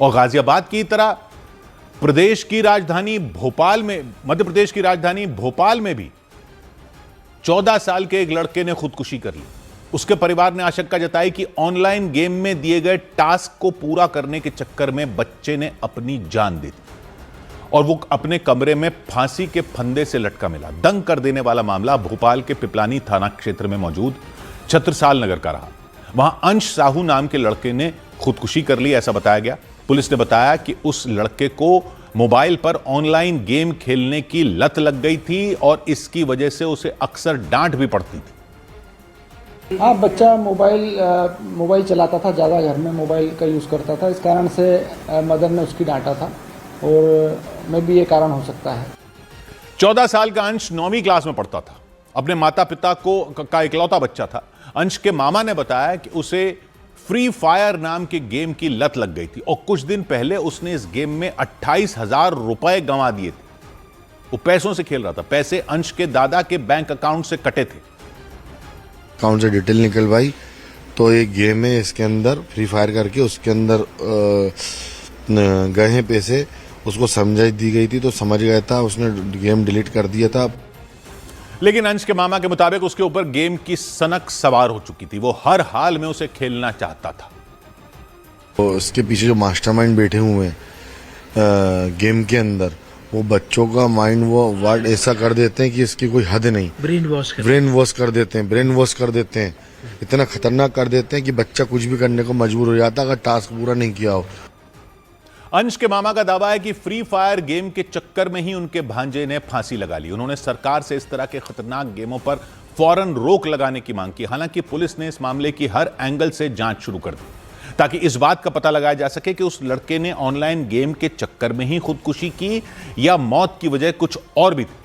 और गाजियाबाद की तरह प्रदेश की राजधानी भोपाल में, मध्य प्रदेश की राजधानी भोपाल में भी 14 साल के एक लड़के ने खुदकुशी कर ली। उसके परिवार ने आशंका जताई कि ऑनलाइन गेम में दिए गए टास्क को पूरा करने के चक्कर में बच्चे ने अपनी जान दे दी और वो अपने कमरे में फांसी के फंदे से लटका मिला। दंग कर देने वाला मामला भोपाल के पिपलानी थाना क्षेत्र में मौजूद छत्रसाल नगर का रहा। वहां अंश साहू नाम के लड़के ने खुदकुशी कर ली, ऐसा बताया गया। पुलिस ने बताया कि उस लड़के को मोबाइल पर ऑनलाइन गेम खेलने की लत लग गई थी और इसकी वजह से उसे अक्सर डांट भी पड़ती थी। हाँ, बच्चा मोबाइल चलाता था, ज़्यादा घर में मोबाइल का यूज़ करता था। इस कारण से मदर ने उसकी डांटा था और मैं भी ये कारण हो सकता है। 14 साल का अंश 9वीं क्लास में पढ़ता था। अपने माता पिता का इकलौता बच्चा था। अंश के मामा ने बताया कि उसे फ्री फायर नाम के गेम की लत लग गई थी और कुछ दिन पहले उसने इस गेम में 28,000 रुपए गंवा दिए थे। वो पैसों से खेल रहा था। पैसे अंश के दादा के बैंक अकाउंट से कटे थे। अकाउंट से डिटेल निकलवाई तो एक गेम है, इसके अंदर फ्री फायर करके उसके अंदर गए हैं पैसे। उसको समझाई दी गई थी तो समझ गया था, उसने गेम डिलीट कर दिया था। लेकिन अंश के मामा के मुताबिक उसके ऊपर गेम की सनक सवार हो चुकी थी। वो हर हाल में उसे खेलना चाहता था। तो इसके पीछे जो मास्टरमाइंड बैठे हुए हैं गेम के अंदर, वो बच्चों का माइंड वो वर्ड ऐसा कर देते हैं कि इसकी कोई हद नहीं। ब्रेन वॉश कर देते हैं। इतना खतरनाक कर देते हैं कि बच्चा कुछ भी करने को मजबूर हो जाता अगर टास्क पूरा नहीं किया हो। अंश के मामा का दावा है कि फ्री फायर गेम के चक्कर में ही उनके भांजे ने फांसी लगा ली। उन्होंने सरकार से इस तरह के खतरनाक गेमों पर फौरन रोक लगाने की मांग की। हालांकि पुलिस ने इस मामले की हर एंगल से जांच शुरू कर दी ताकि इस बात का पता लगाया जा सके कि उस लड़के ने ऑनलाइन गेम के चक्कर में ही खुदकुशी की या मौत की वजह कुछ और भी थी।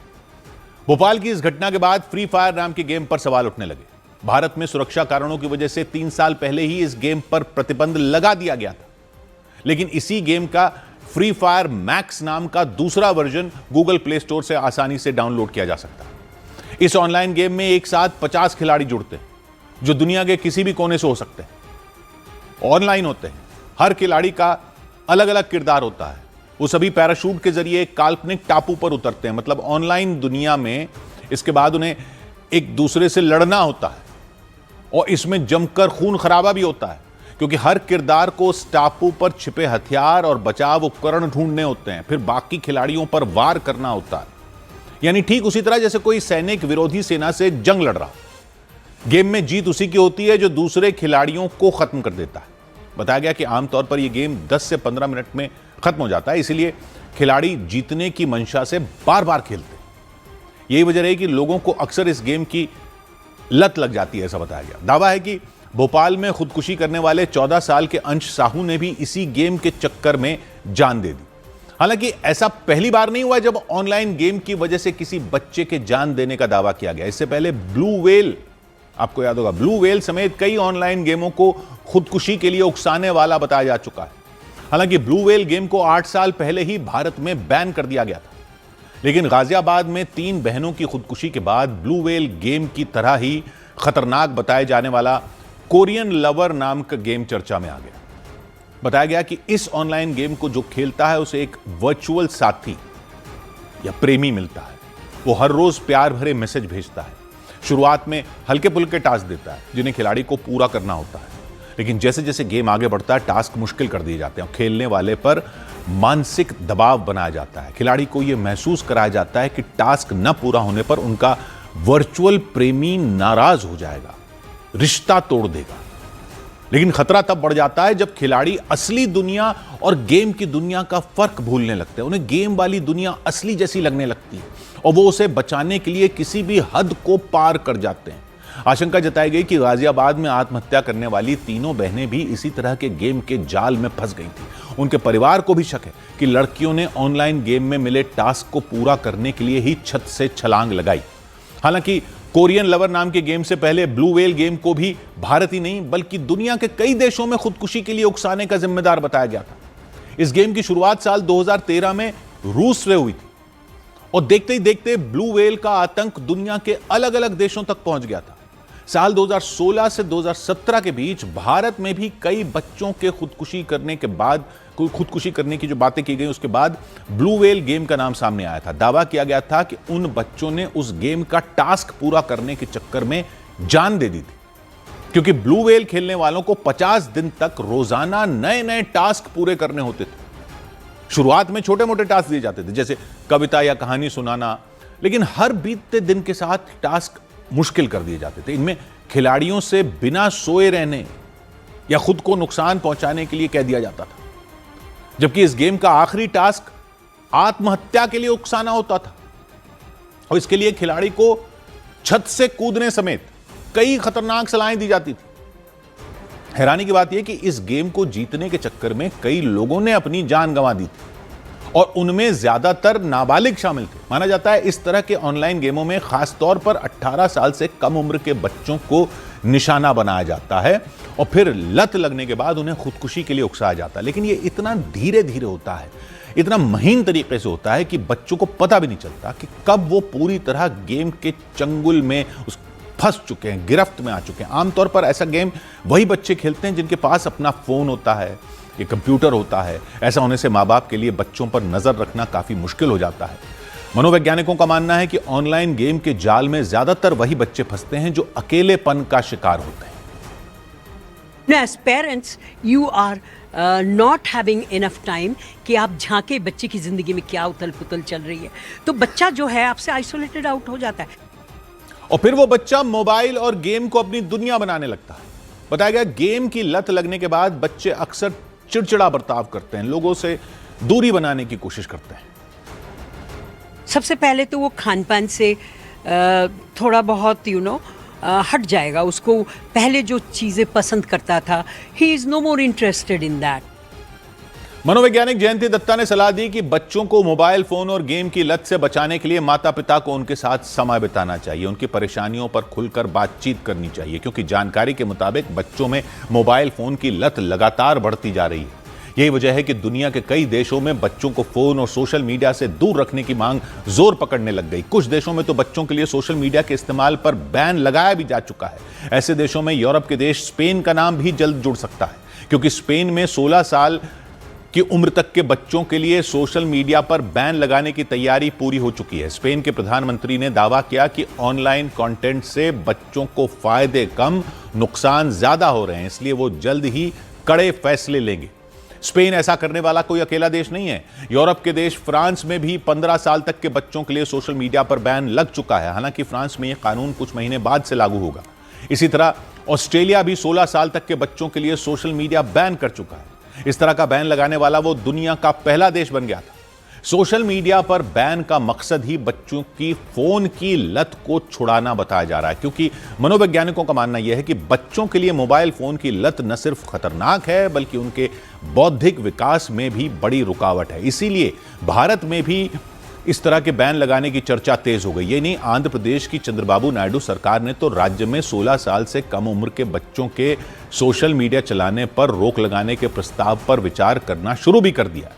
भोपाल की इस घटना के बाद फ्री फायर नाम के गेम पर सवाल उठने लगे। भारत में सुरक्षा कारणों की वजह से 3 साल पहले ही इस गेम पर प्रतिबंध लगा दिया गया था, लेकिन इसी गेम का फ्री फायर मैक्स नाम का दूसरा वर्जन गूगल प्ले स्टोर से आसानी से डाउनलोड किया जा सकता है। इस ऑनलाइन गेम में एक साथ 50 खिलाड़ी जुड़ते हैं जो दुनिया के किसी भी कोने से हो सकते हैं। ऑनलाइन होते हैं। हर खिलाड़ी का अलग अलग किरदार होता है। वो सभी पैराशूट के जरिए एक काल्पनिक टापू पर उतरते हैं, मतलब ऑनलाइन दुनिया में। इसके बाद उन्हें एक दूसरे से लड़ना होता है और इसमें जमकर खून खराबा भी होता है क्योंकि हर किरदार को उस टापू पर छिपे हथियार और बचाव उपकरण ढूंढने होते हैं, फिर बाकी खिलाड़ियों पर वार करना होता है। यानी ठीक उसी तरह जैसे कोई सैनिक विरोधी सेना से जंग लड़ रहा। गेम में जीत उसी की होती है जो दूसरे खिलाड़ियों को खत्म कर देता है। बताया गया कि आमतौर पर यह गेम 10 से 15 मिनट में खत्म हो जाता है, इसीलिए खिलाड़ी जीतने की मंशा से बार बार खेलते हैं। यही वजह है कि लोगों को अक्सर इस गेम की लत लग जाती है, ऐसा बताया गया। दावा है कि भोपाल में खुदकुशी करने वाले 14 साल के अंश साहू ने भी इसी गेम के चक्कर में जान दे दी। हालांकि ऐसा पहली बार नहीं हुआ जब ऑनलाइन गेम की वजह से किसी बच्चे के जान देने का दावा किया गया। इससे पहले ब्लू व्हेल, आपको याद होगा, ब्लू व्हेल समेत कई ऑनलाइन गेमों को खुदकुशी के लिए उकसाने वाला बताया जा चुका है। हालांकि ब्लू व्हेल गेम को 8 साल पहले ही भारत में बैन कर दिया गया था, लेकिन गाजियाबाद में 3 बहनों की खुदकुशी के बाद ब्लू व्हेल गेम की तरह ही खतरनाक बताए जाने वाला कोरियन लवर नाम का गेम चर्चा में आ गया। बताया गया कि इस ऑनलाइन गेम को जो खेलता है उसे एक वर्चुअल साथी या प्रेमी मिलता है। वो हर रोज प्यार भरे मैसेज भेजता है। शुरुआत में हल्के फुल्के टास्क देता है जिन्हें खिलाड़ी को पूरा करना होता है, लेकिन जैसे जैसे गेम आगे बढ़ता है टास्क मुश्किल कर दिए जाते हैं और खेलने वाले पर मानसिक दबाव बनाया जाता है। खिलाड़ी को यह महसूस कराया जाता है कि टास्क न पूरा होने पर उनका वर्चुअल प्रेमी नाराज हो जाएगा, रिश्ता तोड़ देगा। लेकिन खतरा तब बढ़ जाता है जब खिलाड़ी असली दुनिया और गेम की दुनिया का फर्क भूलने लगते हैं। उन्हें गेम वाली दुनिया असली जैसी लगने लगती है और वो उसे बचाने के लिए किसी भी हद को पार कर जाते हैं। आशंका जताई गई कि गाजियाबाद में आत्महत्या करने वाली तीनों बहनें भी इसी तरह के गेम के जाल में फंस गई थी। उनके परिवार को भी शक है कि लड़कियों ने ऑनलाइन गेम में मिले टास्क को पूरा करने के लिए ही छत से छलांग लगाई। हालांकि कोरियन लवर नाम के गेम से पहले ब्लू व्हेल गेम को भी भारत ही नहीं बल्कि दुनिया के कई देशों में खुदकुशी के लिए उकसाने का जिम्मेदार बताया गया था। इस गेम की शुरुआत साल 2013 में रूस से हुई थी और देखते ही देखते ब्लू व्हेल का आतंक दुनिया के अलग अलग देशों तक पहुंच गया था। साल 2016 से 2017 के बीच भारत में भी कई बच्चों के खुदकुशी करने की जो बातें की गई, उसके बाद ब्लू व्हेल गेम का नाम सामने आया था। दावा किया गया था कि उन बच्चों ने उस गेम का टास्क पूरा करने के चक्कर में जान दे दी थी, क्योंकि ब्लू व्हेल खेलने वालों को 50 दिन तक रोजाना नए नए टास्क पूरे करने होते थे। शुरुआत में छोटे मोटे टास्क दिए जाते थे, जैसे कविता या कहानी सुनाना, लेकिन हर बीतते दिन के साथ टास्क मुश्किल कर दिए जाते थे। इनमें खिलाड़ियों से बिना सोए रहने या खुद को नुकसान पहुंचाने के लिए कह दिया जाता था, जबकि इस गेम का आखिरी टास्क आत्महत्या के लिए उकसाना होता था, और इसके लिए खिलाड़ी को छत से कूदने समेत कई खतरनाक सलाहें दी जाती थी। हैरानी की बात यह कि इस गेम को जीतने के चक्कर में कई लोगों ने अपनी जान गंवा दी थी, और उनमें ज्यादातर नाबालिग शामिल थे। माना जाता है इस तरह के ऑनलाइन गेमों में खासतौर पर 18 साल से कम उम्र के बच्चों को निशाना बनाया जाता है, और फिर लत लगने के बाद उन्हें खुदकुशी के लिए उकसाया जाता है। लेकिन ये इतना धीरे धीरे होता है, इतना महीन तरीके से होता है कि बच्चों को पता भी नहीं चलता कि कब वो पूरी तरह गेम के चंगुल में फंस चुके हैं, गिरफ्त में आ चुके हैं। आमतौर पर ऐसा गेम वही बच्चे खेलते हैं जिनके पास अपना फोन होता है, ये कंप्यूटर होता है। ऐसा होने से माँ बाप के लिए बच्चों पर नजर रखना काफी मुश्किल हो जाता है। मनोवैज्ञानिकों का मानना है कि ऑनलाइन गेम के जाल में ज्यादातर वही बच्चे फंसते हैं जो अकेलेपन का शिकार होते हैं। As parents, you are not having enough time कि आप झांके बच्चे की जिंदगी में क्या उथल पुथल चल रही है, तो बच्चा जो है आपसे आइसोलेटेड आउट हो जाता है, और फिर वो बच्चा मोबाइल और गेम को अपनी दुनिया बनाने लगता है। बताया गया गेम की लत लगने के बाद बच्चे अक्सर चिड़चिड़ा बर्ताव करते हैं, लोगों से दूरी बनाने की कोशिश करते हैं। सबसे पहले तो वो खान पान से थोड़ा बहुत हट जाएगा। उसको पहले जो चीजें पसंद करता था, he is no more interested in that. मनोवैज्ञानिक जयंती दत्ता ने सलाह दी कि बच्चों को मोबाइल फोन और गेम की लत से बचाने के लिए माता पिता को उनके साथ समय बिताना चाहिए, उनकी परेशानियों पर खुलकर बातचीत करनी चाहिए, क्योंकि जानकारी के मुताबिक बच्चों में मोबाइल फोन की लत लगातार बढ़ती जा रही है। यही वजह है कि दुनिया के कई देशों में बच्चों को फोन और सोशल मीडिया से दूर रखने की मांग जोर पकड़ने लग गई। कुछ देशों में तो बच्चों के लिए सोशल मीडिया के इस्तेमाल पर बैन लगाया भी जा चुका है। ऐसे देशों में यूरोप के देश स्पेन का नाम भी जल्द जुड़ सकता है, क्योंकि स्पेन में 16 साल की उम्र तक के बच्चों के लिए सोशल मीडिया पर बैन लगाने की तैयारी पूरी हो चुकी है। स्पेन के प्रधानमंत्री ने दावा किया कि ऑनलाइन कंटेंट से बच्चों को फायदे कम, नुकसान ज्यादा हो रहे हैं, इसलिए वो जल्द ही कड़े फैसले लेंगे। स्पेन ऐसा करने वाला कोई अकेला देश नहीं है। यूरोप के देश फ्रांस में भी 15 साल तक के बच्चों के लिए सोशल मीडिया पर बैन लग चुका है। हालांकि फ्रांस में यह कानून कुछ महीने बाद से लागू होगा। इसी तरह ऑस्ट्रेलिया भी 16 साल तक के बच्चों के लिए सोशल मीडिया बैन कर चुका है। इस तरह का बैन लगाने वाला वो दुनिया का पहला देश बन गया था। सोशल मीडिया पर बैन का मकसद ही बच्चों की फोन की लत को छुड़ाना बताया जा रहा है, क्योंकि मनोवैज्ञानिकों का मानना यह है कि बच्चों के लिए मोबाइल फोन की लत न सिर्फ खतरनाक है, बल्कि उनके बौद्धिक विकास में भी बड़ी रुकावट है। इसीलिए भारत में भी इस तरह के बैन लगाने की चर्चा तेज हो गई। ये नहीं, आंध्र प्रदेश की चंद्रबाबू नायडू सरकार ने तो राज्य में 16 साल से कम उम्र के बच्चों के सोशल मीडिया चलाने पर रोक लगाने के प्रस्ताव पर विचार करना शुरू भी कर दिया।